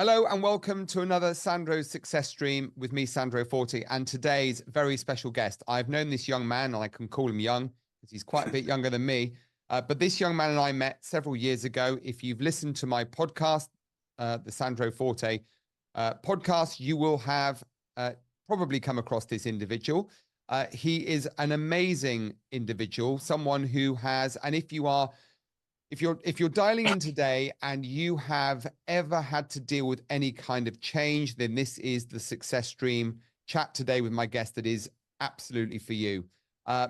Hello and welcome to another Sandro's Success Stream with me, Sandro Forte, and today's very special guest. I've known this young man, and I can call him young because he's quite a bit younger than me. But this young man and I met several years ago. If you've listened to my podcast, the Sandro Forte podcast, you will have probably come across this individual. He is an amazing individual, someone who has, and if you're dialing in today and you have ever had to deal with any kind of change, then this is the Success Stream chat today with my guest that is absolutely for you.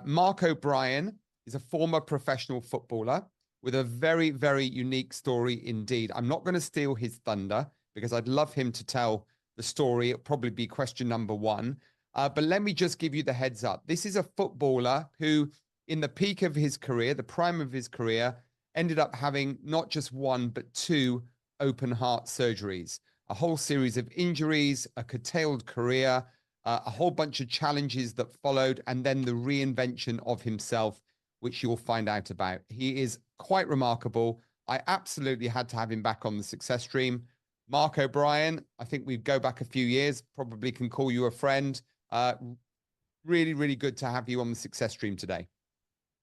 Mark O'Brien is a former professional footballer with a very, very unique story indeed. I'm not going to steal his thunder because I'd love him to tell the story. It'll probably be question number one. But let me just give you the heads up. This is a footballer who, in the peak of his career, the prime of his career, ended up having not just one, but two open heart surgeries, a whole series of injuries, a curtailed career, a whole bunch of challenges that followed, and then the reinvention of himself, which you'll find out about. He is quite remarkable. I absolutely had to have him back on the Success Stream. Mark O'Brien, I think we go back a few years, probably can call you a friend. Really, really good to have you on the Success Stream today.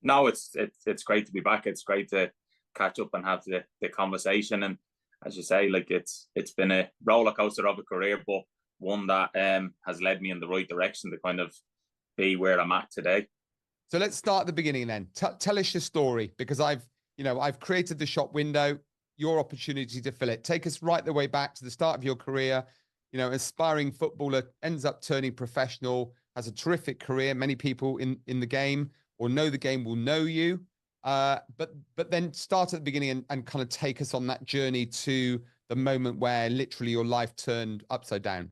No, it's great to be back. It's great to catch up and have the conversation. And as you say, like it's been a roller coaster of a career, but one that has led me in the right direction to kind of be where I'm at today. So let's start at the beginning then. Tell us your story, because I've created the shop window, your opportunity to fill it. Take us right the way back to the start of your career. Aspiring footballer, ends up turning professional, has a terrific career. Many people in the game or know the game will know you. But then start at the beginning and kind of take us on that journey to the moment where literally your life turned upside down.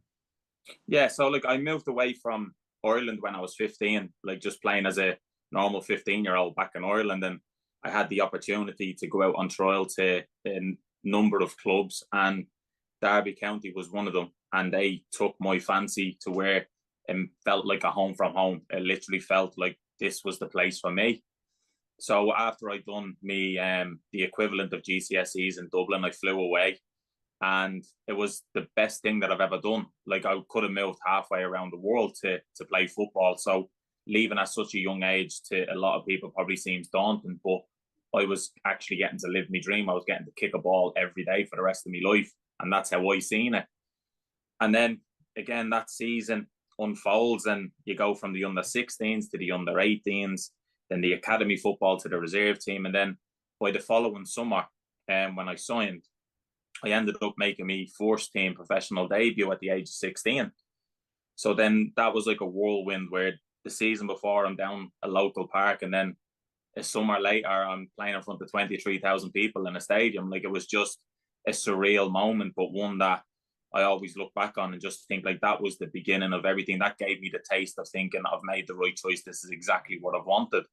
Yeah, so like I moved away from Ireland when I was 15, like just playing as a normal 15-year-old back in Ireland. And I had the opportunity to go out on trial to a number of clubs, and Derby County was one of them. And they took my fancy to where it felt like a home from home. It literally felt like this was the place for me. So after I'd done me the equivalent of GCSEs in Dublin, I flew away, and it was the best thing that I've ever done. Like I could have moved halfway around the world to play football. So leaving at such a young age to a lot of people probably seems daunting, but I was actually getting to live my dream. I was getting to kick a ball every day for the rest of my life, and that's how I seen it. And then again, that season unfolds, and you go from the under-16s to the under-18s, then the academy football to the reserve team. And then by the following summer, when I signed, I ended up making me first team professional debut at the age of 16. So then that was like a whirlwind, where the season before I'm down a local park, and then a summer later I'm playing in front of 23,000 people in a stadium. Like it was just a surreal moment, but one that I always look back on and just think like that was the beginning of everything. That gave me the taste of thinking I've made the right choice. This is exactly what I've wanted.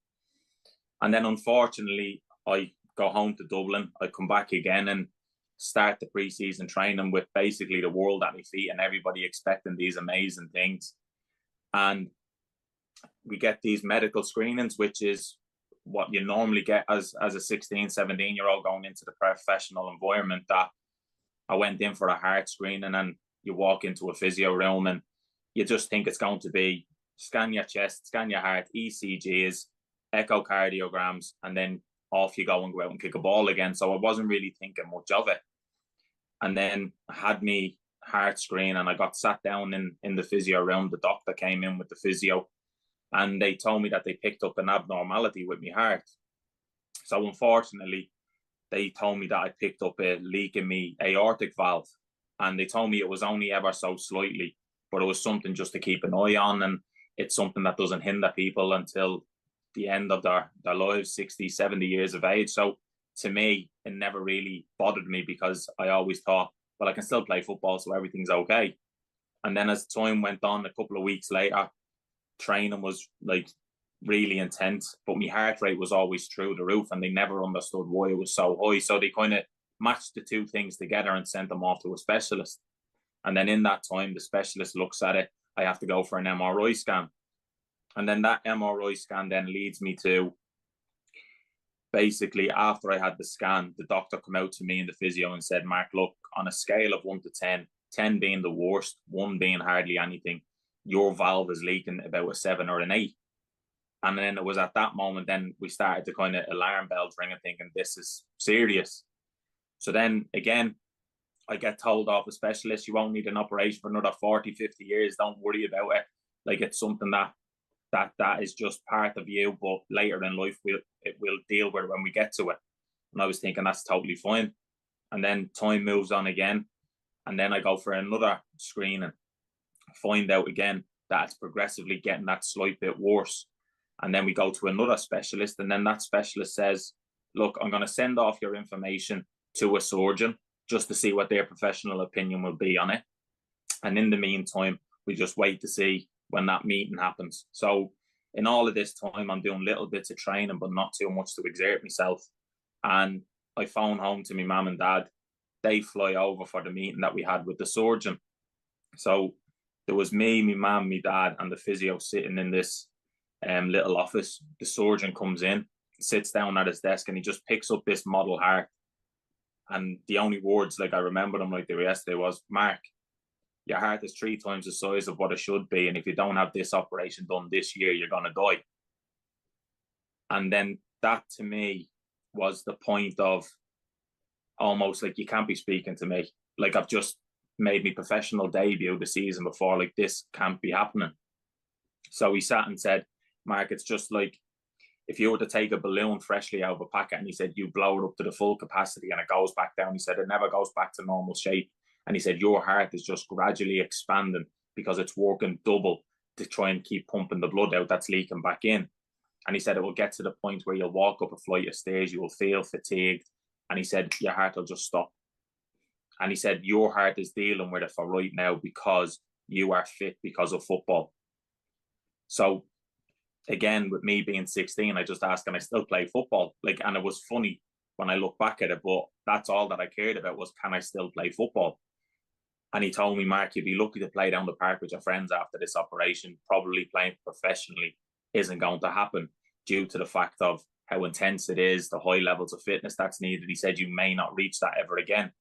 And then unfortunately, I go home to Dublin. I come back again and start the pre-season training with basically the world at my feet and everybody expecting these amazing things. And we get these medical screenings, which is what you normally get as a 16, 17-year-old going into the professional environment. That I went in for a heart screening, and you walk into a physio room and you just think it's going to be scan your chest, scan your heart, ECGs, echocardiograms, and then off you go and go out and kick a ball again. So I wasn't really thinking much of it. And then I had me heart screen, and I got sat down in the physio room. The doctor came in with the physio, and they told me that they picked up an abnormality with my heart. So unfortunately, they told me that I picked up a leak in my aortic valve, and they told me it was only ever so slightly, but it was something just to keep an eye on. And it's something that doesn't hinder people until the end of their lives, 60, 70 years of age. So to me, it never really bothered me, because I always thought, well, I can still play football, so everything's okay. And then as time went on, a couple of weeks later, training was like really intense, but my heart rate was always through the roof, and they never understood why it was so high. So they kind of matched the two things together and sent them off to a specialist. And then in that time, the specialist looks at it. I have to go for an MRI scan. And then that MRI scan then leads me to, basically, after I had the scan, the doctor came out to me in the physio and said, Mark, look, on a scale of 1 to 10, 10 being the worst, 1 being hardly anything, your valve is leaking about a 7 or an 8. And then it was at that moment, then we started to kind of alarm bells ringing, thinking this is serious. So then again, I get told off a specialist, you won't need an operation for another 40, 50 years. Don't worry about it. Like, it's something that is just part of you, but later in life we'll deal with it when we get to it. And I was thinking that's totally fine. And then time moves on again, and then I go for another screening, find out again that it's progressively getting that slight bit worse. And then we go to another specialist, and then that specialist says, look, I'm going to send off your information to a surgeon just to see what their professional opinion will be on it. And in the meantime, we just wait to see when that meeting happens. So in all of this time, I'm doing little bits of training, but not too much to exert myself. And I phone home to my mum and dad. They fly over for the meeting that we had with the surgeon. So there was me, my mum, my dad, and the physio sitting in this little office. The surgeon comes in, sits down at his desk, and he just picks up this model heart. And the only words, like I remember them like they were yesterday, was, Mark, your heart is 3 times the size of what it should be. And if you don't have this operation done this year, you're going to die. And then that to me was the point of almost like, you can't be speaking to me. Like, I've just made my professional debut the season before. Like, this can't be happening. So he sat and said, Mark, it's just like if you were to take a balloon freshly out of a packet, and he said, you blow it up to the full capacity and it goes back down. He said, it never goes back to normal shape. And he said, your heart is just gradually expanding because it's working double to try and keep pumping the blood out that's leaking back in. And he said, it will get to the point where you'll walk up a flight of stairs, you will feel fatigued. And he said, your heart will just stop. And he said, your heart is dealing with it for right now because you are fit because of football. So again, with me being 16, I just asked, can I still play football? Like, and it was funny when I look back at it, but that's all that I cared about was, can I still play football? And he told me, Mark, you'd be lucky to play down the park with your friends after this operation. Probably playing professionally isn't going to happen due to the fact of how intense it is, the high levels of fitness that's needed. He said, you may not reach that ever again.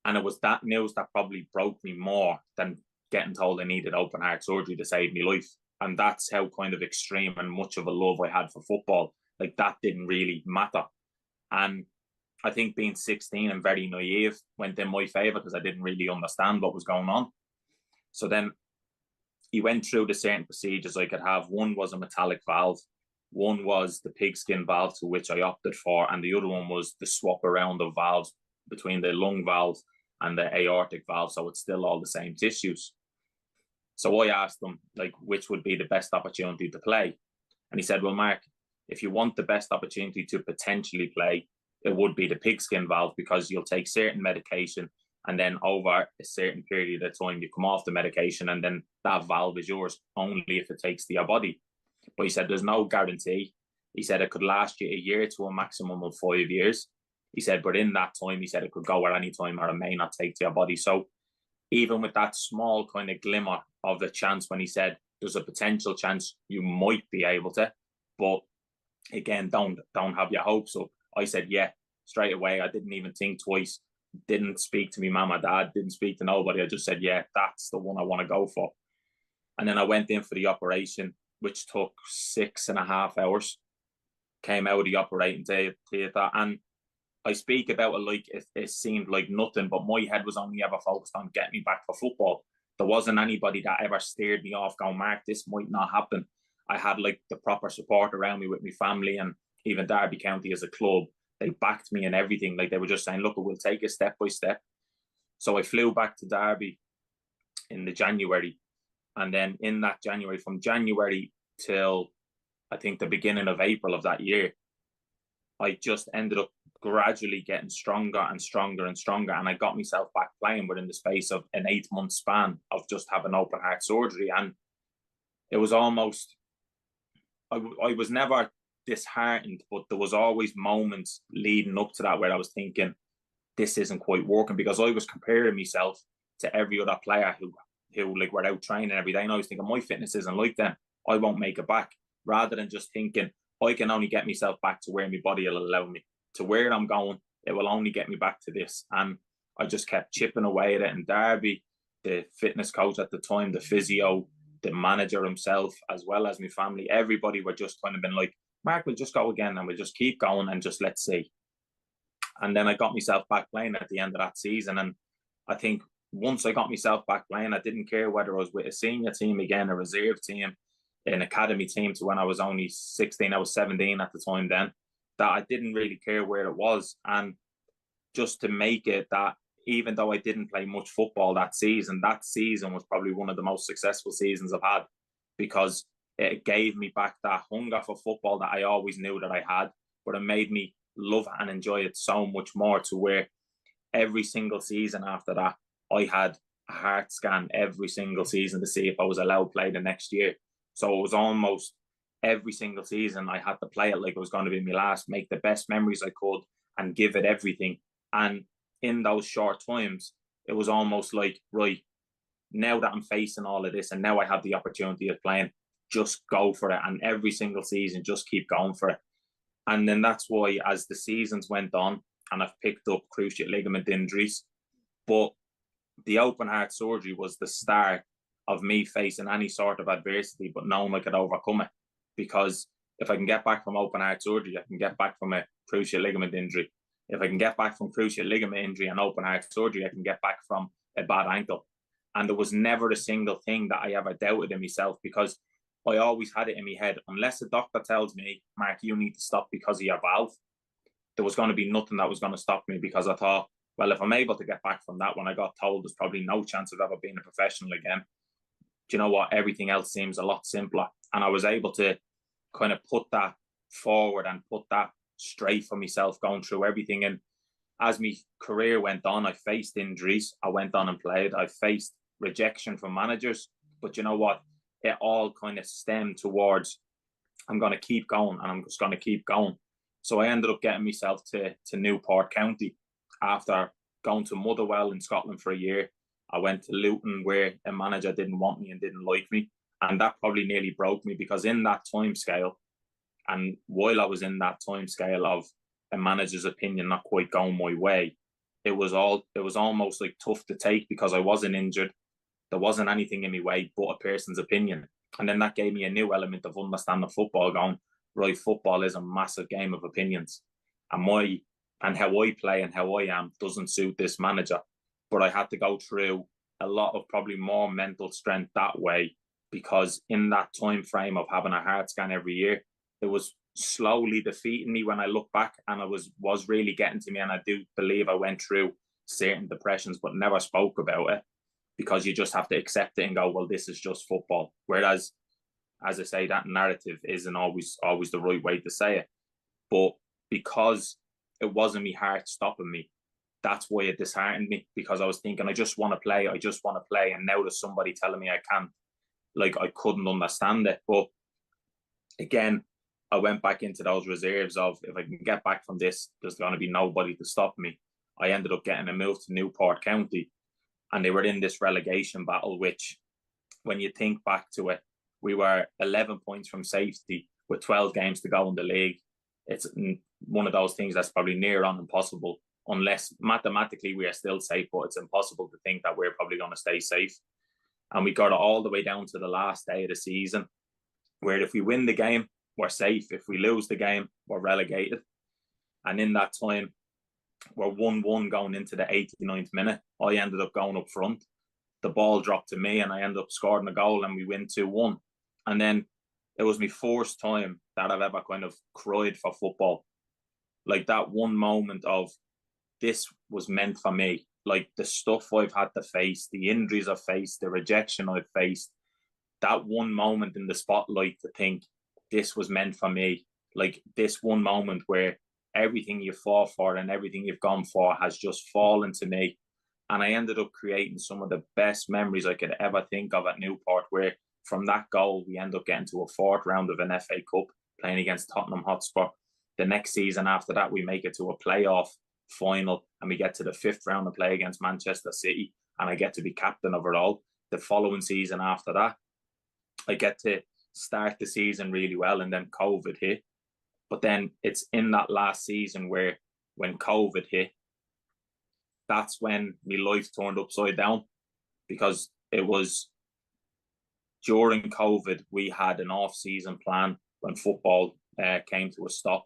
And it was that news that probably broke me more than getting told I needed open heart surgery to save my life. And that's how kind of extreme and much of a love I had for football. Like, that didn't really matter. And I think being 16 and very naive went in my favour because I didn't really understand what was going on. So then he went through the certain procedures I could have. One was a metallic valve. One was the pigskin valve, to which I opted for. And the other one was the swap around of valves between the lung valve and the aortic valve. So it's still all the same tissues. So I asked him, like, which would be the best opportunity to play? And he said, well, Mark, if you want the best opportunity to potentially play, it would be the pigskin valve, because you'll take certain medication and then over a certain period of time, you come off the medication and then that valve is yours only if it takes to your body. But he said, there's no guarantee. He said, it could last you a year to a maximum of 5 years. He said, but in that time, he said, it could go at any time or it may not take to your body. So even with that small kind of glimmer of the chance, when he said there's a potential chance you might be able to, but again, don't have your hopes up. I said, yeah, straight away. I didn't even think twice. Didn't speak to me mum or dad. Didn't speak to nobody. I just said, yeah, that's the one I want to go for. And then I went in for the operation, which took 6.5 hours. Came out of the operating theatre, and I speak about it like it seemed like nothing, but my head was only ever focused on getting me back for football. There wasn't anybody that ever steered me off going, Mark, this might not happen. I had like the proper support around me with my family, and even Derby County as a club. They backed me and everything. Like, they were just saying, look, we'll take it step by step. So I flew back to Derby in the January. And then in that January, from January till I think the beginning of April of that year, I just ended up gradually getting stronger and stronger and stronger. And I got myself back playing within the space of an 8-month span of just having open heart surgery. And it was almost, I was never disheartened, but there was always moments leading up to that where I was thinking, this isn't quite working, because I was comparing myself to every other player who like were out training every day. And I was thinking, my fitness isn't like them. I won't make it back. Rather than just thinking, I can only get myself back to where my body will allow me. To where I'm going, it will only get me back to this. And I just kept chipping away at it. And Darby, the fitness coach at the time, the physio, the manager himself, as well as my family, everybody were just kind of been like, Mark, we'll just go again and we'll just keep going and just let's see. And then I got myself back playing at the end of that season. And I think once I got myself back playing, I didn't care whether I was with a senior team again, a reserve team, an academy team to when I was only 16, I was 17 at the time then, that I didn't really care where it was. And just to make it that even though I didn't play much football that season was probably one of the most successful seasons I've had, because it gave me back that hunger for football that I always knew that I had, but it made me love and enjoy it so much more, to where every single season after that, I had a heart scan every single season to see if I was allowed to play the next year. So it was almost every single season I had to play it like it was going to be my last, make the best memories I could and give it everything. And in those short times, it was almost like, right, now that I'm facing all of this and now I have the opportunity of playing, just go for it. And every single season, just keep going for it. And then that's why, as the seasons went on and I've picked up cruciate ligament injuries, but the open heart surgery was the start of me facing any sort of adversity, but knowing I could overcome it. Because if I can get back from open heart surgery, I can get back from a cruciate ligament injury. If I can get back from cruciate ligament injury and open heart surgery, I can get back from a bad ankle. And there was never a single thing that I ever doubted in myself, because I always had it in my head, unless a doctor tells me, Mark, you need to stop because of your valve, there was going to be nothing that was going to stop me, because I thought, well, if I'm able to get back from that when I got told there's probably no chance of ever being a professional again, do you know what? Everything else seems a lot simpler. And I was able to kind of put that forward and put that straight for myself going through everything. And as my career went on, I faced injuries. I went on and played. I faced rejection from managers. But you know what? It all kind of stemmed towards, I'm going to keep going and I'm just going to keep going. So I ended up getting myself to Newport County after going to Motherwell in Scotland for a year. I went to Luton, where a manager didn't want me and didn't like me. And that probably nearly broke me, because in that time scale, and while I was in that time scale of a manager's opinion not quite going my way, it was almost like tough to take, because I wasn't injured. There wasn't anything in my way but a person's opinion. And then that gave me a new element of understanding football, going, right, football is a massive game of opinions. And how I play and how I am doesn't suit this manager. But I had to go through a lot of probably more mental strength that way, because in that time frame of having a heart scan every year, it was slowly defeating me when I look back, and it was really getting to me. And I do believe I went through certain depressions, but never spoke about it, because you just have to accept it and go, well, this is just football. Whereas, as I say, that narrative isn't always the right way to say it. But because it wasn't me heart stopping me, that's why it disheartened me, because I was thinking, I just want to play. And now there's somebody telling me I can't. Like, I couldn't understand it. But again, I went back into those reserves of, if I can get back from this, there's going to be nobody to stop me. I ended up getting a move to Newport County, and they were in this relegation battle, which, when you think back to it, we were 11 points from safety with 12 games to go in the league. It's one of those things that's probably near on impossible, unless mathematically we are still safe, but it's impossible to think that we're probably going to stay safe. And we got it all the way down to the last day of the season, where if we win the game, we're safe. If we lose the game, we're relegated. And in that time, we're 1-1 going into the 89th minute. I ended up going up front. The ball dropped to me and I ended up scoring a goal, and we win 2-1. And then it was my first time that I've ever kind of cried for football. Like, that one moment of, this was meant for me. Like, the stuff I've had to face, the injuries I've faced, the rejection I've faced, that one moment in the spotlight to think, this was meant for me. Like, this one moment where everything you fought for and everything you've gone for has just fallen to me. And I ended up creating some of the best memories I could ever think of at Newport, where from that goal, we end up getting to a fourth round of an FA Cup, playing against Tottenham Hotspur. The next season after that, we make it to a playoff final, and we get to the fifth round and play against Manchester City, and I get to be captain of it all. The following season after that, I get to start the season really well, and then COVID hit. But then it's in that last season where, when COVID hit, that's when my life turned upside down, because it was during COVID, we had an off-season plan when football came to a stop,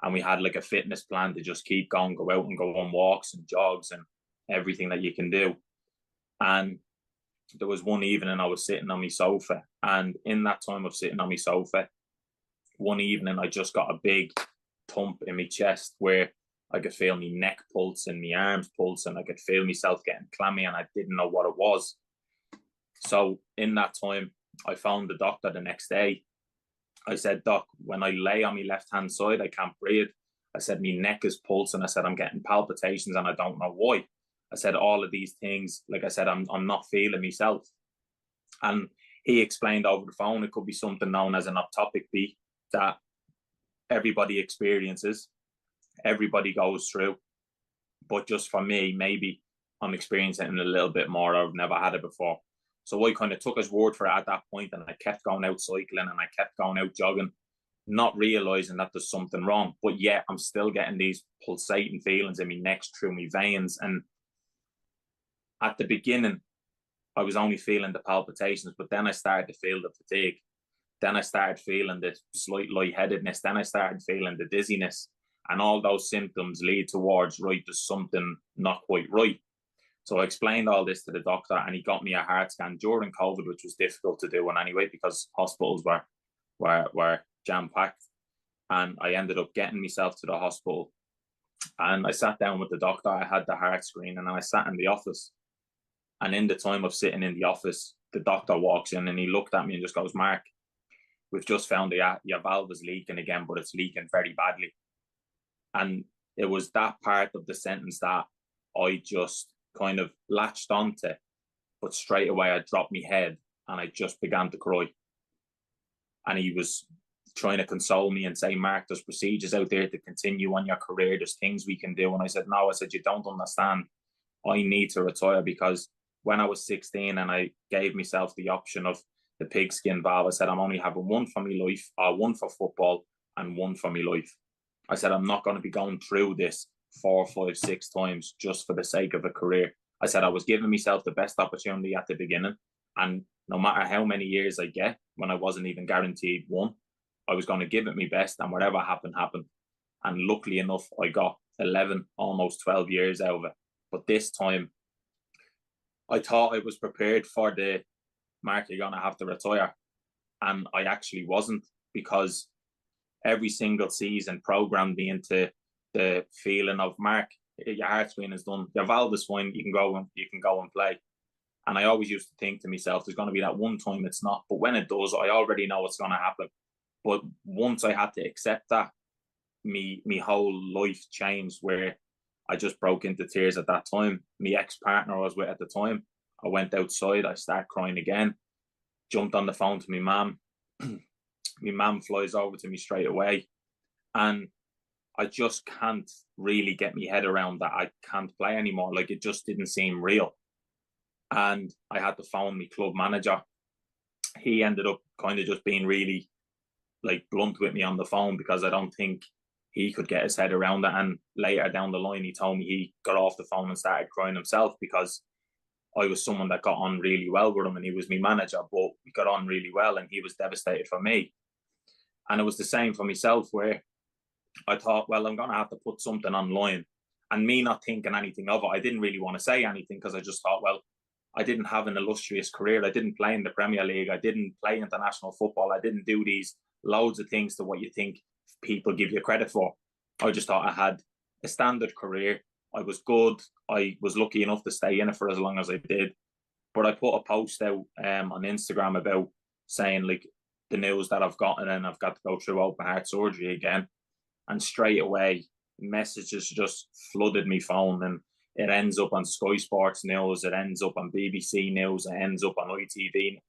and we had like a fitness plan to just keep going, go out and go on walks and jogs and everything that you can do. And there was one evening I was sitting on my sofa, and in that time of sitting on my sofa, one evening I just got a big thump in my chest where I could feel my neck pulse and my arms pulse, and I could feel myself getting clammy, and I didn't know what it was. So in that time, I found the doctor the next day. I said, Doc, when I lay on my left-hand side, I can't breathe. I said, my neck is pulsing. I said, I'm getting palpitations and I don't know why. I said, all of these things, like I said, I'm not feeling myself. And he explained over the phone, it could be something known as an ectopic beat that everybody experiences, everybody goes through. But just for me, maybe I'm experiencing it a little bit more. I've never had it before. So I kind of took his word for it at that point, and I kept going out cycling and I kept going out jogging, not realizing that there's something wrong. But yet I'm still getting these pulsating feelings in my neck, through my veins. And at the beginning, I was only feeling the palpitations, but then I started to feel the fatigue. Then I started feeling the slight lightheadedness. Then I started feeling the dizziness. And all those symptoms lead towards, right, there's something not quite right. So I explained all this to the doctor, and he got me a heart scan during COVID, which was difficult to do in anyway because hospitals were jam-packed. And I ended up getting myself to the hospital. And I sat down with the doctor. I had the heart screen, and I sat in the office. And in the time of sitting in the office, the doctor walks in and he looked at me and just goes, Mark, we've just found your valve is leaking again, but it's leaking very badly. And it was that part of the sentence that I just kind of latched onto, but straight away I dropped my head and I just began to cry. And he was trying to console me and say, Mark, there's procedures out there to continue on your career. There's things we can do. And I said, no, I said, you don't understand. I need to retire, because when I was 16 and I gave myself the option of the pigskin valve, I said, I'm only having one for my life, one for football and one for my life. I said, I'm not going to be going through this 4, 5, 6 times just for the sake of a career. I said I was giving myself the best opportunity at the beginning, and no matter how many years I get, when I wasn't even guaranteed one, I was going to give it my best, and whatever happened, happened. And luckily enough, I got 11, almost 12 years out of it. But this time, I thought I was prepared for the, Mark, you're going to have to retire. And I actually wasn't, because every single season programmed me into the feeling of, Mark, your heart screen is done, your valve is fine, you can go and play. And I always used to think to myself, there's going to be that one time it's not, but when it does, I already know what's going to happen. But once I had to accept that, me whole life changed, where I just broke into tears at that time. My ex-partner I was with at the time, I went outside, I started crying again, jumped on the phone to my mum. My mum flies over to me straight away, and I just can't really get my head around that I can't play anymore. Like, it just didn't seem real. And I had to phone my club manager. He ended up kind of just being really like blunt with me on the phone, because I don't think he could get his head around it. And later down the line, he told me he got off the phone and started crying himself, because I was someone that got on really well with him, and he was my manager, but we got on really well, and he was devastated for me. And it was the same for myself, where I thought, well, I'm going to have to put something online. And me not thinking anything of it, I didn't really want to say anything, because I just thought, well, I didn't have an illustrious career. I didn't play in the Premier League. I didn't play international football. I didn't do these loads of things to what you think people give you credit for. I just thought I had a standard career. I was good. I was lucky enough to stay in it for as long as I did. But I put a post out on Instagram about saying, like, the news that I've gotten, and I've got to go through open heart surgery again. And straight away, messages just flooded my phone, and it ends up on Sky Sports News, it ends up on BBC News, it ends up on ITV.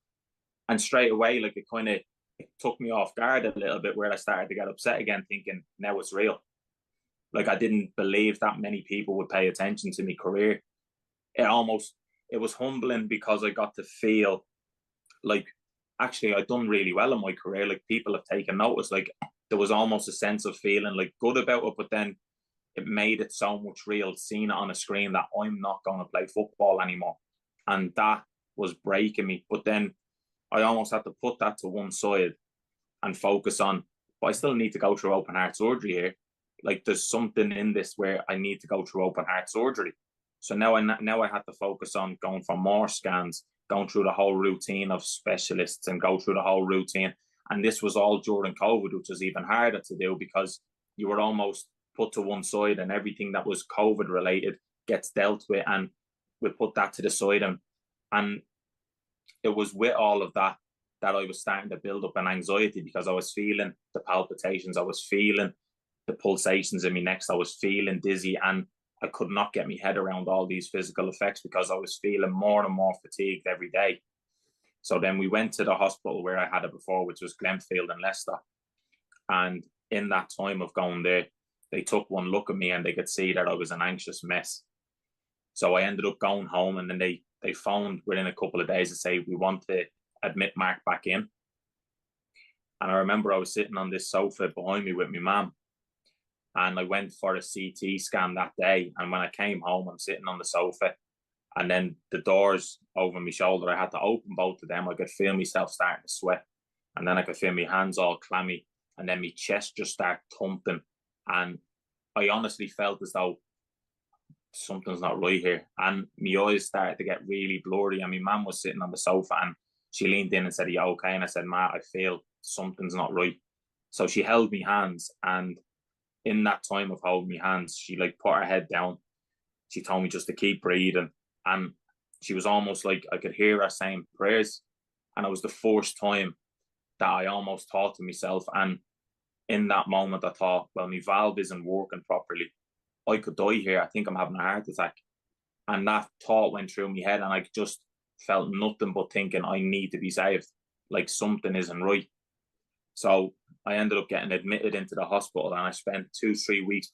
And straight away, like, it took me off guard a little bit, where I started to get upset again, thinking, now it's real. Like, I didn't believe that many people would pay attention to my career. It was humbling, because I got to feel like, actually, I'd done really well in my career. Like, people have taken notice. Like, there was almost a sense of feeling like good about it, but then it made it so much real seeing it on a screen that I'm not going to play football anymore. And that was breaking me. But then I almost had to put that to one side and focus on, but I still need to go through open heart surgery here. Like there's something in this where I need to go through open heart surgery. So now I had to focus on going for more scans, going through the whole routine of specialists and go through the whole routine. And this was all during COVID, which was even harder to do because you were almost put to one side and everything that was COVID related gets dealt with, and we put that to the side. And it was with all of that that I was starting to build up an anxiety because I was feeling the palpitations, I was feeling the pulsations in my neck, I was feeling dizzy, and I could not get my head around all these physical effects because I was feeling more and more fatigued every day. So then we went to the hospital where I had it before, which was Glenfield in Leicester. And in that time of going there, they took one look at me and they could see that I was an anxious mess. So I ended up going home, and then they phoned within a couple of days to say, we want to admit Mark back in. And I remember I was sitting on this sofa behind me with my mum, and I went for a CT scan that day. And when I came home, I'm sitting on the sofa, and then the doors over my shoulder, I had to open both of them. I could feel myself starting to sweat, and then I could feel my hands all clammy, and then my chest just started thumping. And I honestly felt as though something's not right here. And my eyes started to get really blurry. And my mum was sitting on the sofa and she leaned in and said, "Are you okay?" And I said, "Ma, I feel something's not right." So she held me hands. And in that time of holding my hands, she like put her head down. She told me just to keep breathing. And she was almost like I could hear her saying prayers. And it was the first time that I almost thought to myself. And in that moment, I thought, well, my valve isn't working properly. I could die here. I think I'm having a heart attack. And that thought went through my head, and I just felt nothing but thinking, I need to be saved. Like something isn't right. So I ended up getting admitted into the hospital, and I spent 2-3 weeks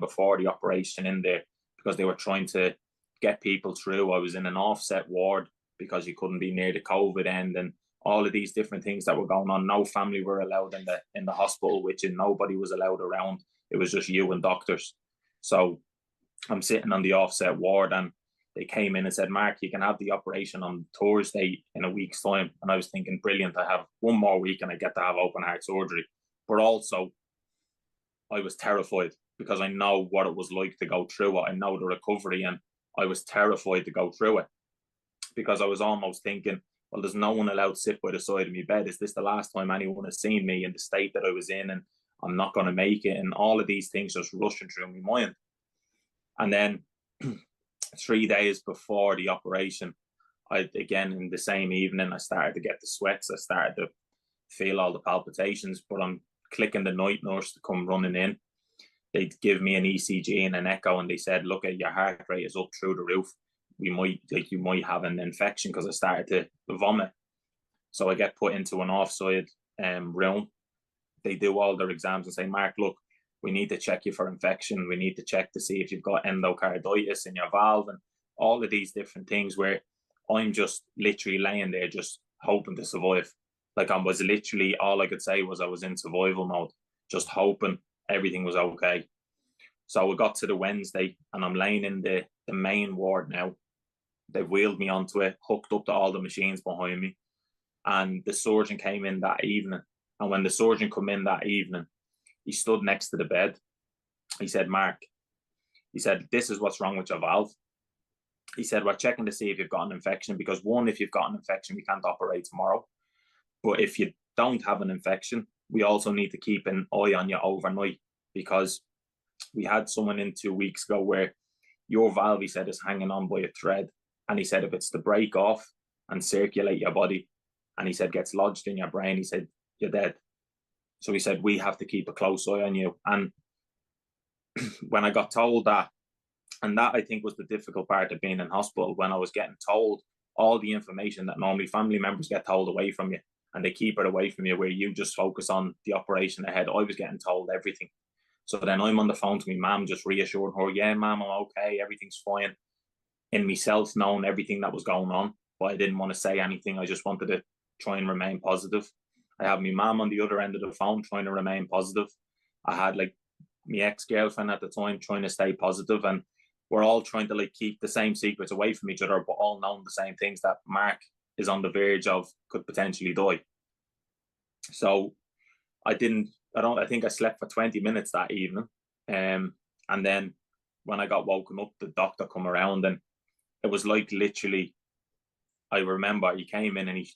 before the operation in there because they were trying to get people through. I was in an offset ward because you couldn't be near the COVID end, and all of these different things that were going on. No family were allowed in the hospital, which nobody was allowed around. It was just you and doctors. So I'm sitting on the offset ward, and they came in and said, "Mark, you can have the operation on Thursday in a week's time." And I was thinking, brilliant, I have one more week and I get to have open heart surgery. But also, I was terrified because I know what it was like to go through it. I know the recovery, and I was terrified to go through it because I was almost thinking, well, there's no one allowed to sit by the side of my bed. Is this the last time anyone has seen me in the state that I was in? And I'm not going to make it. And all of these things just rushing through my mind. And then 3 days before the operation, again, in the same evening, I started to get the sweats. I started to feel all the palpitations, but I'm clicking the night nurse to come running in. They'd give me an ECG and an echo, and they said, "Look, your heart rate is up through the roof. You might have an infection," because I started to vomit. So I get put into an offside room. They do all their exams and say, "Mark, look, we need to check you for infection. We need to check to see if you've got endocarditis in your valve," and all of these different things where I'm just literally laying there just hoping to survive. Like I was literally, all I could say was I was in survival mode, just hoping everything was okay. So we got to the Wednesday, and I'm laying in the main ward now. They wheeled me onto it, hooked up to all the machines behind me. And the surgeon came in that evening. And when the surgeon came in that evening, he stood next to the bed. He said, "Mark," he said, "this is what's wrong with your valve." He said, "We're checking to see if you've got an infection, because one, if you've got an infection, we can't operate tomorrow. But if you don't have an infection, we also need to keep an eye on you overnight, because we had someone in 2 weeks ago where your valve," he said, "is hanging on by a thread. And he said, if it's to break off and circulate your body, and he said, gets lodged in your brain, he said, you're dead." So he said, "We have to keep a close eye on you." And when I got told that, and that I think was the difficult part of being in hospital, when I was getting told all the information that normally family members get told away from you, and they keep it away from you, where you just focus on the operation ahead. I was getting told everything. So then I'm on the phone to my mum, just reassuring her, "Yeah, Mum, I'm okay, everything's fine." In myself, knowing everything that was going on, but I didn't want to say anything. I just wanted to try and remain positive. I had my mum on the other end of the phone trying to remain positive. I had like my ex-girlfriend at the time, trying to stay positive, and we're all trying to like keep the same secrets away from each other, but all knowing the same things, that Mark is on the verge of, could potentially die. So I think I slept for 20 minutes that evening. And then when I got woken up, the doctor come around, and it was like literally, I remember he came in and he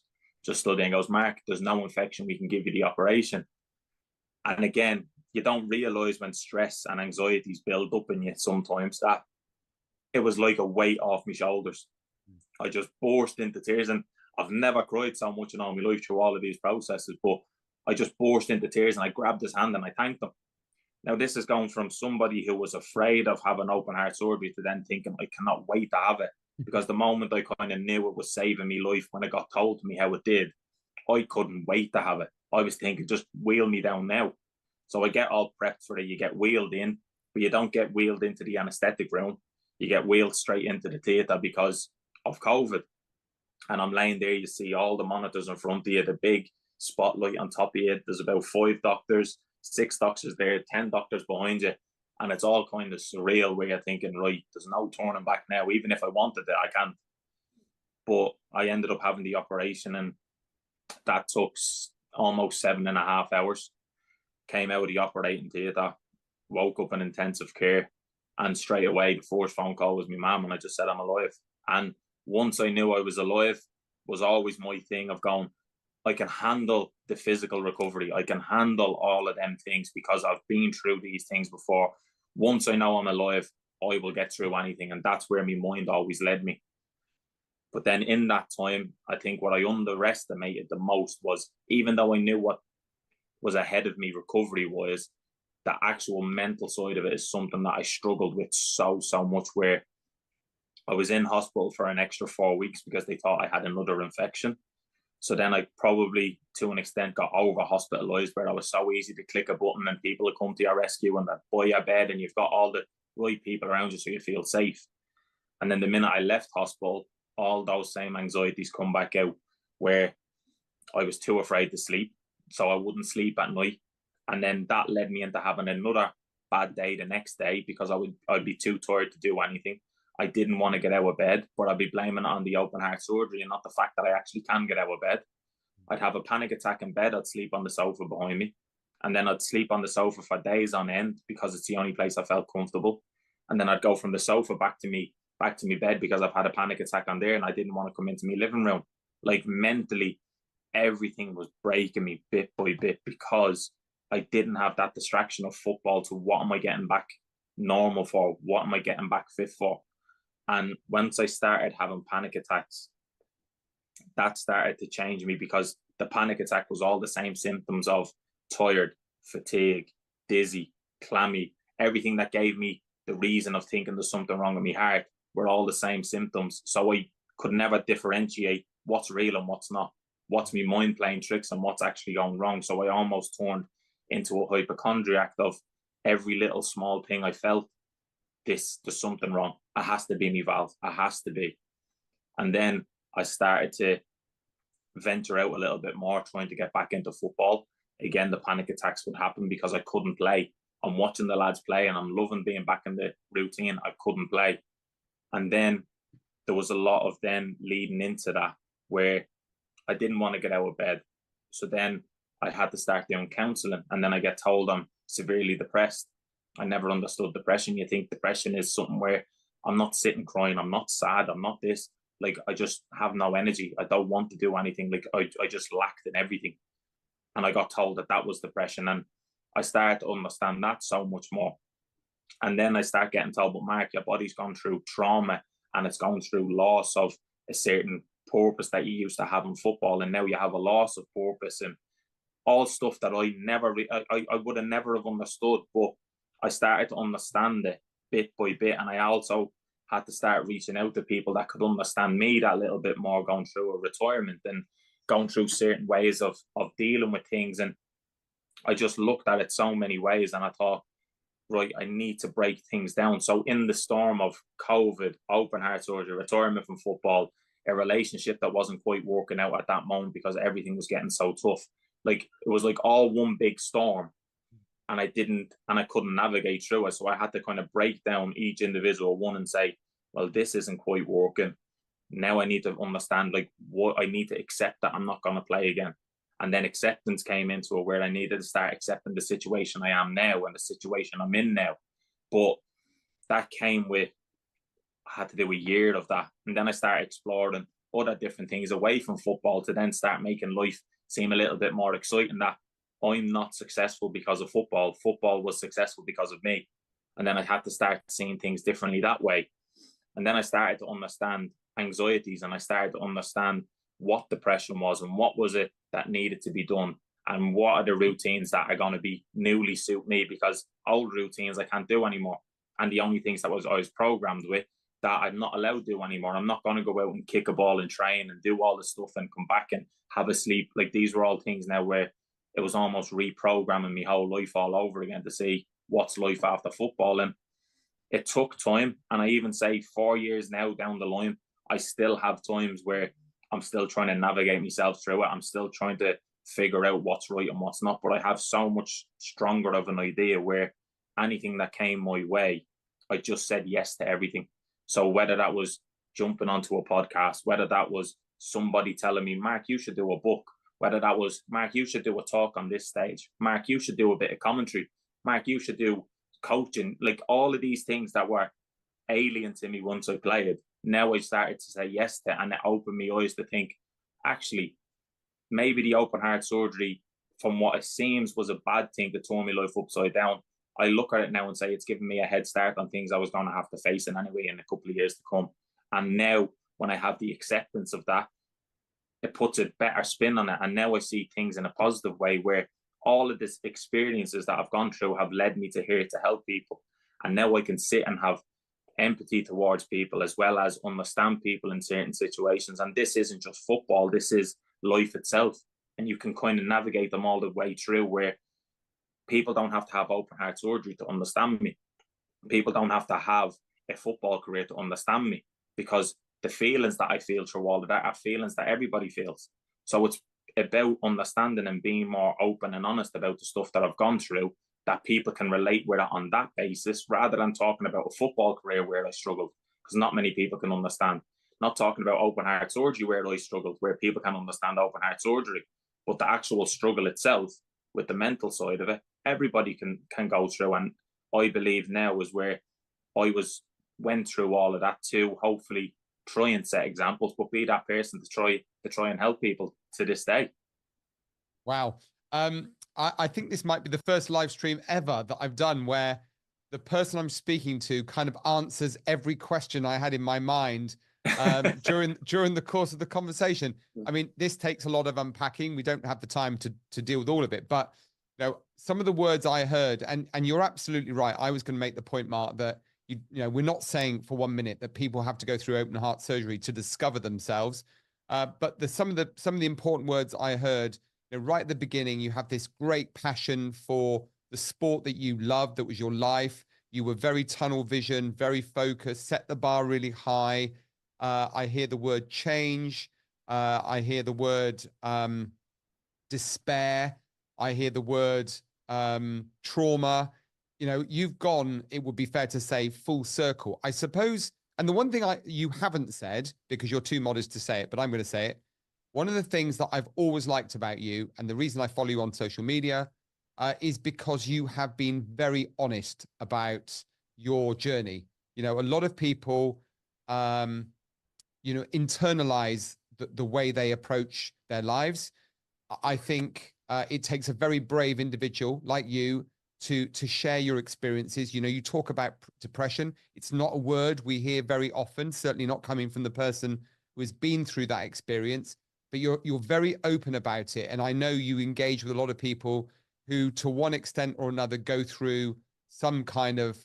just stood there and goes, Mark, there's no infection, we can give you the operation. And again, you don't realize when stress and anxieties build up in you sometimes, that it was like a weight off my shoulders. I just burst into tears, and I've never cried so much in all my life through all of these processes, but I just burst into tears and I grabbed his hand and I thanked him. Now, this is going from somebody who was afraid of having open heart surgery to then thinking, I cannot wait to have it. Because the moment I kind of knew it was saving me life, when it got told to me how it did, I couldn't wait to have it. I was thinking, just wheel me down now. So I get all prepped for it. You get wheeled in, but you don't get wheeled into the anaesthetic room. You get wheeled straight into the theatre because of COVID. And I'm laying there, you see all the monitors in front of you, the big spotlight on top of you. There's about 5 doctors, 6 doctors there, 10 doctors behind you. And it's all kind of surreal where you're thinking, right, there's no turning back now. Even if I wanted it, I can't. But I ended up having the operation, and that took almost 7.5 hours. Came out of the operating theatre, woke up in intensive care, and straight away the first phone call was my mum, and I just said I'm alive. And once I knew I was alive, was always my thing of going, I can handle the physical recovery. I can handle all of them things because I've been through these things before. Once I know I'm alive, I will get through anything. And that's where my mind always led me. But then in that time, I think what I underestimated the most was, even though I knew what was ahead of me recovery-wise, the actual mental side of it is something that I struggled with so much, where I was in hospital for an extra 4 weeks because they thought I had another infection. So then I probably, to an extent, got over hospitalized, where I was so easy to click a button and people would come to your rescue and buy your bed, and you've got all the right people around you so you feel safe. And then the minute I left hospital, all those same anxieties come back out, where I was too afraid to sleep, so I wouldn't sleep at night. And then that led me into having another bad day the next day because I'd be too tired to do anything. I didn't want to get out of bed, but I'd be blaming it on the open heart surgery and not the fact that I actually can get out of bed. I'd have a panic attack in bed. I'd sleep on the sofa behind me. And then I'd sleep on the sofa for days on end because it's the only place I felt comfortable. And then I'd go from the sofa back to me bed because I've had a panic attack on there and I didn't want to come into my living room. Like mentally, everything was breaking me bit by bit because I didn't have that distraction of football to what am I getting back normal for? What am I getting back fit for? And once I started having panic attacks, that started to change me because the panic attack was all the same symptoms of tired, fatigue, dizzy, clammy, everything that gave me the reason of thinking there's something wrong with my heart were all the same symptoms. So I could never differentiate what's real and what's not, what's my mind playing tricks and what's actually going wrong. So I almost turned into a hypochondriac of every little small thing I felt, there's something wrong. It has to be my valve. It has to be. And then I started to venture out a little bit more, trying to get back into football. Again, the panic attacks would happen because I couldn't play. I'm watching the lads play and I'm loving being back in the routine. I couldn't play. And then there was a lot of then leading into that where I didn't want to get out of bed. So then I had to start doing counselling. And then I get told I'm severely depressed. I never understood depression. You think depression is something where I'm not sitting crying, I'm not sad, I'm not this. Like, I just have no energy. I don't want to do anything. Like, I just lacked in everything. And I got told that was depression. And I started to understand that so much more. And then I start getting told, but Mark, your body's gone through trauma and it's gone through loss of a certain purpose that you used to have in football. And now you have a loss of purpose and all stuff that I would have never have understood. But I started to understand it bit by bit. And I also had to start reaching out to people that could understand me that little bit more, going through a retirement and going through certain ways of dealing with things. And I just looked at it so many ways and I thought, right, I need to break things down. So in the storm of COVID, open heart surgery, retirement from football, a relationship that wasn't quite working out at that moment because everything was getting so tough. Like, it was like all one big storm. and I couldn't navigate through it. So I had to kind of break down each individual one and say, well, this isn't quite working. Now I need to understand, like, what I need to accept that I'm not going to play again. And then acceptance came into it, where I needed to start accepting the situation I am now and the situation I'm in now. But that came with, I had to do a year of that. And then I started exploring other different things away from football to then start making life seem a little bit more exciting, that I'm not successful because of football. Football was successful because of me. And then I had to start seeing things differently that way. And then I started to understand anxieties, and I started to understand what depression was and what was it that needed to be done, and what are the routines that are going to be newly suit me, because old routines I can't do anymore. And the only things that I was programmed with, that I'm not allowed to do anymore. I'm not going to go out and kick a ball and train and do all the stuff and come back and have a sleep. Like, these were all things now where it was almost reprogramming my whole life all over again to see what's life after football. And it took time. And I even say 4 years now down the line, I still have times where I'm still trying to navigate myself through it. I'm still trying to figure out what's right and what's not. But I have so much stronger of an idea where anything that came my way, I just said yes to everything. So whether that was jumping onto a podcast, whether that was somebody telling me, Mark, you should do a book, whether that was, Mark, you should do a talk on this stage, Mark, you should do a bit of commentary, Mark, you should do coaching, like all of these things that were alien to me once I played, now I started to say yes to, and it opened my eyes to think, actually, maybe the open heart surgery, from what it seems was a bad thing to turn my life upside down, I look at it now and say it's given me a head start on things I was going to have to face in anyway in a couple of years to come. And now, when I have the acceptance of that, it puts a better spin on it. And now I see things in a positive way, where all of these experiences that I've gone through have led me to here to help people. And now I can sit and have empathy towards people, as well as understand people in certain situations. And this isn't just football, this is life itself. And you can kind of navigate them all the way through, where people don't have to have open heart surgery to understand me. People don't have to have a football career to understand me, because the feelings that I feel through all of that are feelings that everybody feels. So it's about understanding and being more open and honest about the stuff that I've gone through, that people can relate with it on that basis, rather than talking about a football career where I struggled, because not many people can understand. Not talking about open heart surgery where I struggled, where people can understand open heart surgery, but the actual struggle itself with the mental side of it, everybody can go through. And I believe now is where I went through all of that to hopefully try and set examples, but be that person to try and help people to this day. Wow. I think this might be the first live stream ever that I've done where the person I'm speaking to kind of answers every question I had in my mind during the course of the conversation. I mean, this takes a lot of unpacking. We don't have the time to deal with all of it, but some of the words I heard, and you're absolutely right. I was going to make the point, Mark, that we're not saying for 1 minute that people have to go through open heart surgery to discover themselves, but some of the important words I heard. Right at the beginning, you have this great passion for the sport that you love, that was your life. You were very tunnel vision, very focused, set the bar really high. I hear the word change. I hear the word despair. I hear the word trauma. You've gone, it would be fair to say, full circle, I suppose. And the one thing you haven't said, because you're too modest to say it, but I'm going to say it. One of the things that I've always liked about you, and the reason I follow you on social media, is because you have been very honest about your journey. A lot of people, internalize the way they approach their lives. I think it takes a very brave individual like you to share your experiences. You talk about depression. It's not a word we hear very often, certainly not coming from the person who has been through that experience. But you're very open about it. And I know you engage with a lot of people who, to one extent or another, go through some kind of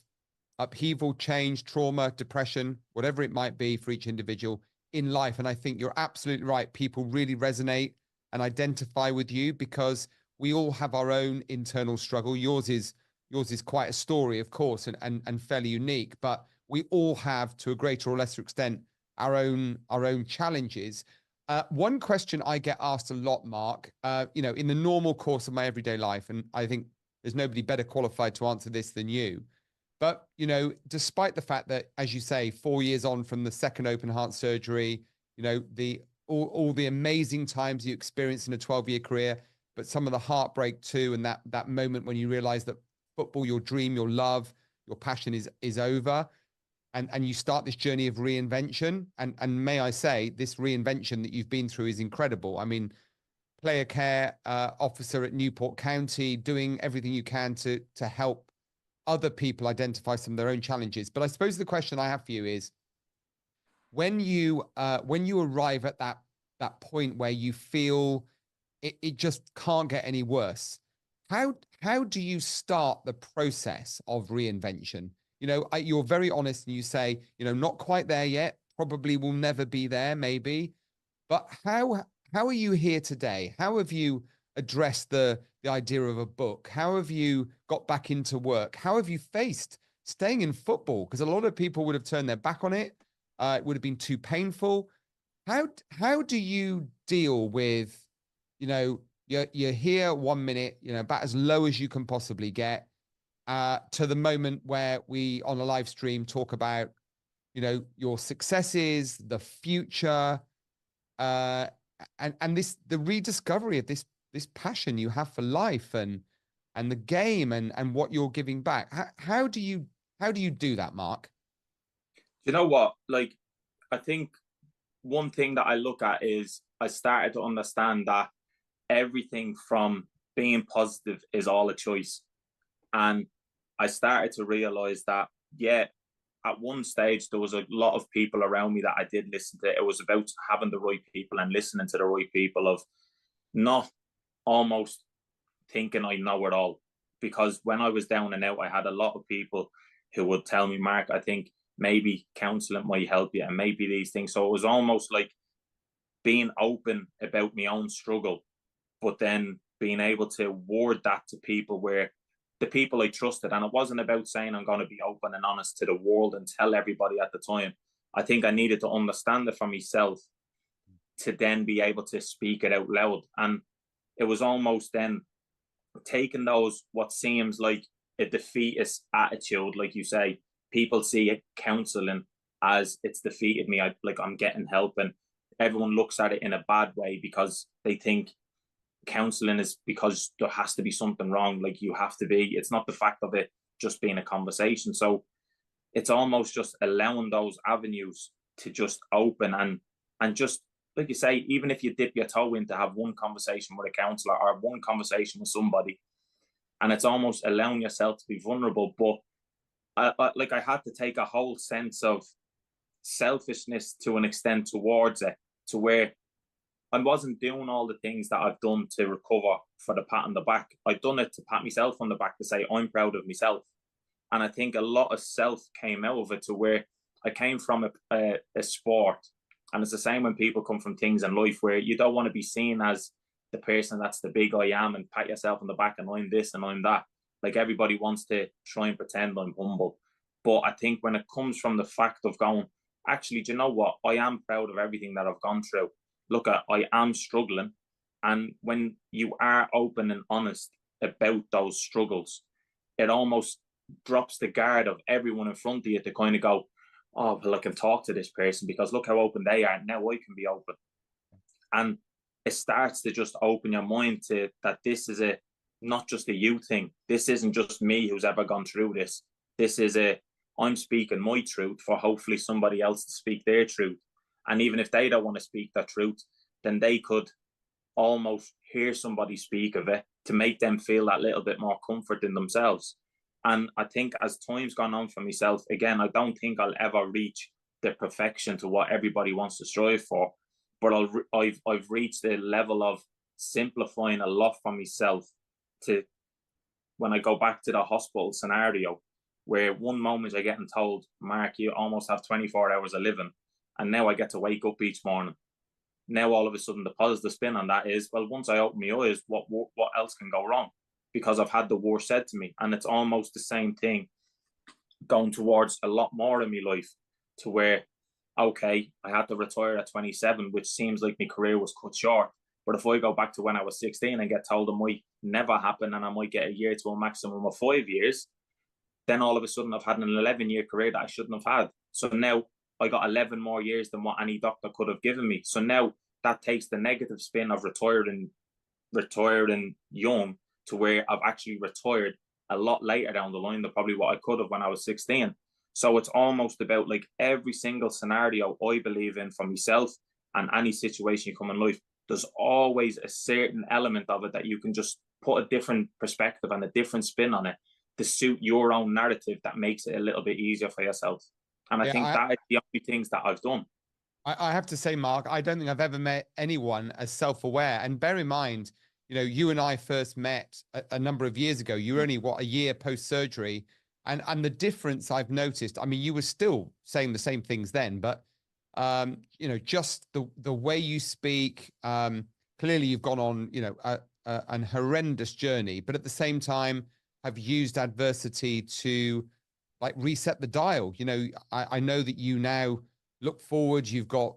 upheaval, change, trauma, depression, whatever it might be for each individual in life. And I think you're absolutely right. People really resonate and identify with you, because we all have our own internal struggle. Yours is quite a story, of course, and fairly unique, but we all have, to a greater or lesser extent, our own challenges. One question I get asked a lot, Mark, in the normal course of my everyday life, and I think There's nobody better qualified to answer this than you. But, you know, despite the fact that, as you say, 4 years on from the second open heart surgery, you know, all the amazing times you experienced in a 12-year career, but some of the heartbreak too, and that moment when you realize that football, your dream, your love, your passion is over, and you start this journey of reinvention. And may I say, this reinvention that you've been through is incredible. I mean, player care officer at Newport County, doing everything you can to help other people identify some of their own challenges. But I suppose the question I have for you is, when you arrive at that point where you feel it just can't get any worse, how do you start the process of reinvention? You know, you're very honest and you say, you know, not quite there yet, probably will never be there, maybe. But how are you here today? How have you addressed the idea of a book? How have you got back into work? How have you faced staying in football? Because a lot of people would have turned their back on it. It would have been too painful. How do you deal with, you know, you're here 1 minute, you know, about as low as you can possibly get, to the moment where we on a live stream talk about, you know, your successes, the future, and the rediscovery of this passion you have for life and the game and what you're giving back. How do you do that, Mark? You know what? Like, I think one thing that I look at is I started to understand that everything from being positive is all a choice. And I started to realize that, yeah, at one stage, there was a lot of people around me that I did listen to. It was about having the right people and listening to the right people, of not almost thinking I know it all. Because when I was down and out, I had a lot of people who would tell me, Mark, I think maybe counseling might help you and maybe these things. So it was almost like being open about my own struggle, but then being able to word that to people, where the people I trusted, and it wasn't about saying I'm going to be open and honest to the world and tell everybody at the time. I think I needed to understand it for myself to then be able to speak it out loud. And it was almost then taking those, what seems like a defeatist attitude, like you say, people see counseling as it's defeated me. Like I'm getting help, and everyone looks at it in a bad way because they think counseling is because there has to be something wrong. Like you have to be. It's not the fact of it just being a conversation. So it's almost just allowing those avenues to just open and just like you say, even if you dip your toe in, to have one conversation with a counselor or one conversation with somebody, and it's almost allowing yourself to be vulnerable. But I had to take a whole sense of selfishness to an extent towards it, to where I wasn't doing all the things that I've done to recover for the pat on the back. I've done it to pat myself on the back, to say I'm proud of myself. And I think a lot of self came out of it, to where I came from a sport. And it's the same when people come from things in life where you don't want to be seen as the person that's the big I am and pat yourself on the back and I'm this and I'm that. Like everybody wants to try and pretend I'm humble. But I think when it comes from the fact of going, actually, do you know what? I am proud of everything that I've gone through. Look, I am struggling. And when you are open and honest about those struggles, it almost drops the guard of everyone in front of you to kind of go, oh, well, I can talk to this person because look how open they are. Now I can be open. And it starts to just open your mind to that this is not just a you thing. This isn't just me who's ever gone through this. This is I'm speaking my truth for hopefully somebody else to speak their truth. And even if they don't want to speak their truth, then they could almost hear somebody speak of it to make them feel that little bit more comfort in themselves. And I think as time's gone on for myself, again, I don't think I'll ever reach the perfection to what everybody wants to strive for. But I've reached the level of simplifying a lot for myself, to when I go back to the hospital scenario, where one moment I getting told, Mark, you almost have 24 hours of living. And now I get to wake up each morning. Now all of a sudden the positive spin on that is, well, once I open my eyes, what else can go wrong? Because I've had the worst said to me. And it's almost the same thing going towards a lot more in my life, to where, okay, I had to retire at 27, which seems like my career was cut short. But if I go back to when I was 16 and get told it might never happen and I might get a year to a maximum of 5 years, then all of a sudden I've had an 11-year career that I shouldn't have had. So now I got 11 more years than what any doctor could have given me. So now that takes the negative spin of retiring young to where I've actually retired a lot later down the line than probably what I could have when I was 16. So it's almost about like every single scenario I believe in for myself and any situation you come in life, there's always a certain element of it that you can just put a different perspective and a different spin on it to suit your own narrative that makes it a little bit easier for yourself. And I think that is the only things that I've done. I have to say, Mark, I don't think I've ever met anyone as self-aware. And bear in mind, you know, you and I first met a number of years ago. You were only, what, a year post-surgery. And the difference I've noticed, I mean, you were still saying the same things then, but, you know, just the way you speak, clearly you've gone on, you know, an horrendous journey, but at the same time have used adversity to like reset the dial. You know, I know that you now look forward, you've got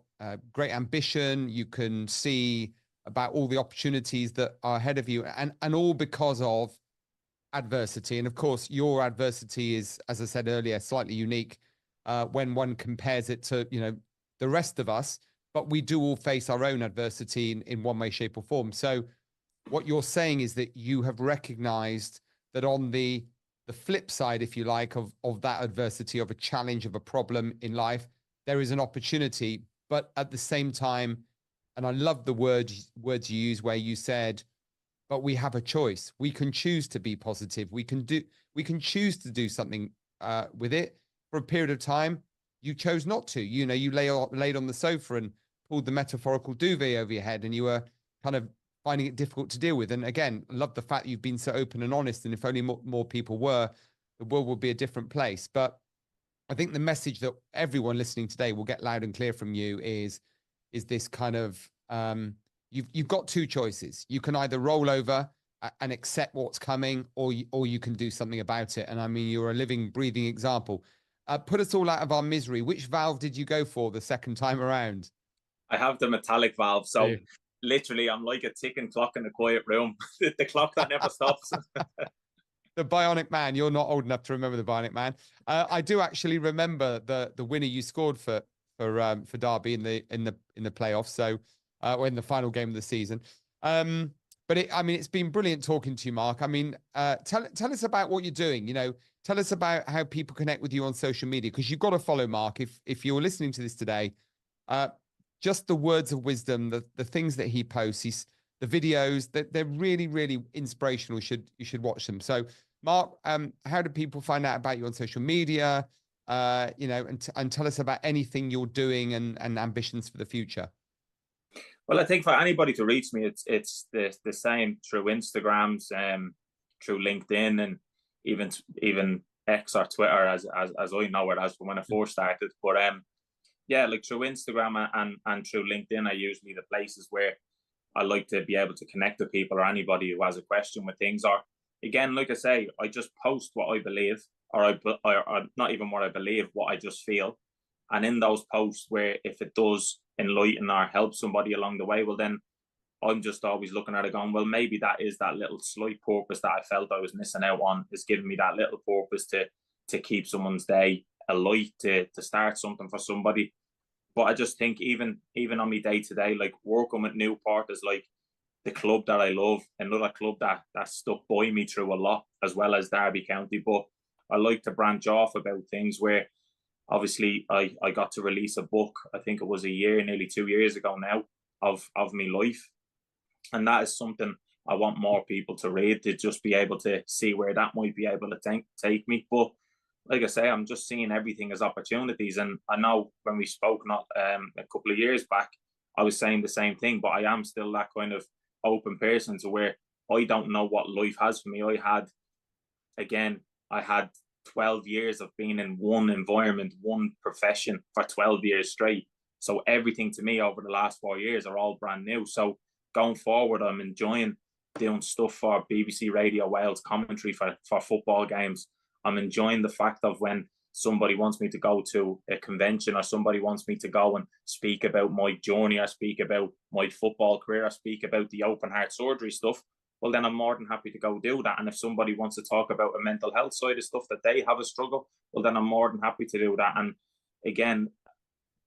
great ambition, you can see about all the opportunities that are ahead of you, and all because of adversity. And of course, your adversity is, as I said earlier, slightly unique when one compares it to, you know, the rest of us, but we do all face our own adversity in one way, shape or form. So what you're saying is that you have recognized that on the flip side, if you like, of that adversity, of a challenge, of a problem in life, there is an opportunity. But at the same time, and I love the words you use where you said, but we have a choice. We can choose to be positive. We can choose to do something with it. For a period of time, you chose not to. You know, you laid on the sofa and pulled the metaphorical duvet over your head, and you were kind of finding it difficult to deal with. And again, I love the fact you've been so open and honest. And if only more people were, the world would be a different place. But I think the message that everyone listening today will get loud and clear from you is this kind of you've got two choices. You can either roll over and accept what's coming, or you can do something about it. And I mean, you're a living, breathing example. Put us all out of our misery. Which valve did you go for the second time around? I have the metallic valve. So literally, I'm like a ticking clock in a quiet room. The clock that never stops. The Bionic Man. You're not old enough to remember the Bionic Man. I do actually remember the winner you scored for Derby in the playoffs. So or in the final game of the season. But I mean, it's been brilliant talking to you, Mark. I mean, tell us about what you're doing. You know, tell us about how people connect with you on social media, because you've got to follow Mark. If you're listening to this today, just the words of wisdom, the things that he posts, the videos, that they're really, really inspirational. You should watch them. So, Mark, how do people find out about you on social media? You know, and tell us about anything you're doing and ambitions for the future. Well, I think for anybody to reach me, it's the same through Instagrams, through LinkedIn, and even X or Twitter, as I know it as from when I first started. But yeah, like through Instagram and through LinkedIn are usually the places where I like to be able to connect with people or anybody who has a question with things. Or again, like I say, I just post what I believe, or not even what I believe, what I just feel. And in those posts, where if it does enlighten or help somebody along the way, well, then I'm just always looking at it going, well, maybe that is that little slight purpose that I felt I was missing out on, is giving me that little purpose to keep someone's day alight, to start something for somebody. But I just think even on my day to day, like working with Newport is like the club that I love, another club that stuck by me through a lot, as well as Derby County. But I like to branch off about things where, obviously, I got to release a book, I think it was nearly 2 years ago now, of my life. And that is something I want more people to read, to just be able to see where that might be able to take me. But like I say, I'm just seeing everything as opportunities. And I know when we spoke not a couple of years back, I was saying the same thing, but I am still that kind of open person to where I don't know what life has for me. I had 12 years of being in one environment, one profession for 12 years straight. So everything to me over the last 4 years are all brand new. So going forward, I'm enjoying doing stuff for BBC Radio Wales commentary for football games. I'm enjoying the fact of when somebody wants me to go to a convention, or somebody wants me to go and speak about my journey, or speak about my football career, or speak about the open heart surgery stuff, well, then I'm more than happy to go do that. And if somebody wants to talk about a mental health side of stuff that they have a struggle, well, then I'm more than happy to do that. And again,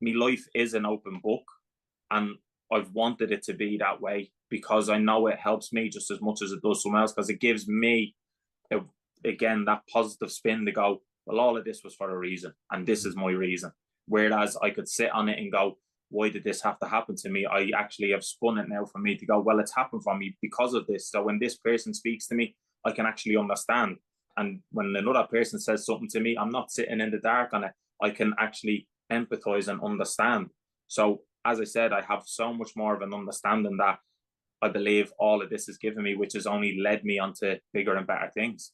my life is an open book, and I've wanted it to be that way because I know it helps me just as much as it does someone else, because it gives me, again, that positive spin to go, well, all of this was for a reason, and this is my reason. Whereas I could sit on it and go, why did this have to happen to me? I actually have spun it now for me to go, well, it's happened for me because of this. So when this person speaks to me, I can actually understand. And when another person says something to me, I'm not sitting in the dark on it. I can actually empathize and understand. So as I said, I have so much more of an understanding that I believe all of this has given me, which has only led me onto bigger and better things.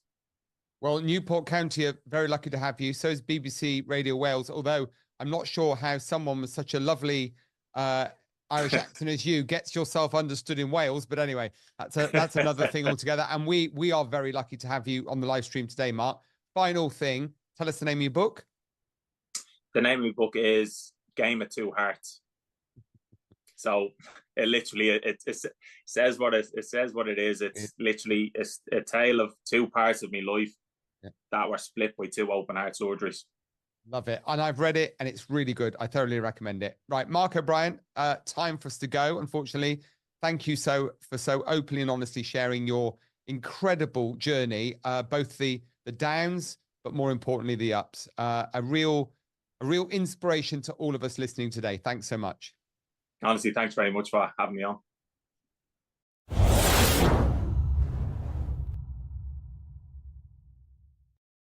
Well, Newport County are very lucky to have you. So is BBC Radio Wales, although I'm not sure how someone with such a lovely Irish accent as you gets yourself understood in Wales. But anyway, that's another thing altogether. And we are very lucky to have you on the live stream today, Mark. Final thing, tell us the name of your book. The name of my book is Game of Two Hearts. So it literally it says what it is. It's literally a tale of two parts of my life that were split by two open heart surgeries. Love it. And I've read it and it's really good. I thoroughly recommend it. Right, Mark O'Brien, time for us to go, unfortunately. Thank you for so openly and honestly sharing your incredible journey, both the downs, but more importantly, the ups. A real inspiration to all of us listening today. Thanks so much. Honestly, thanks very much for having me on.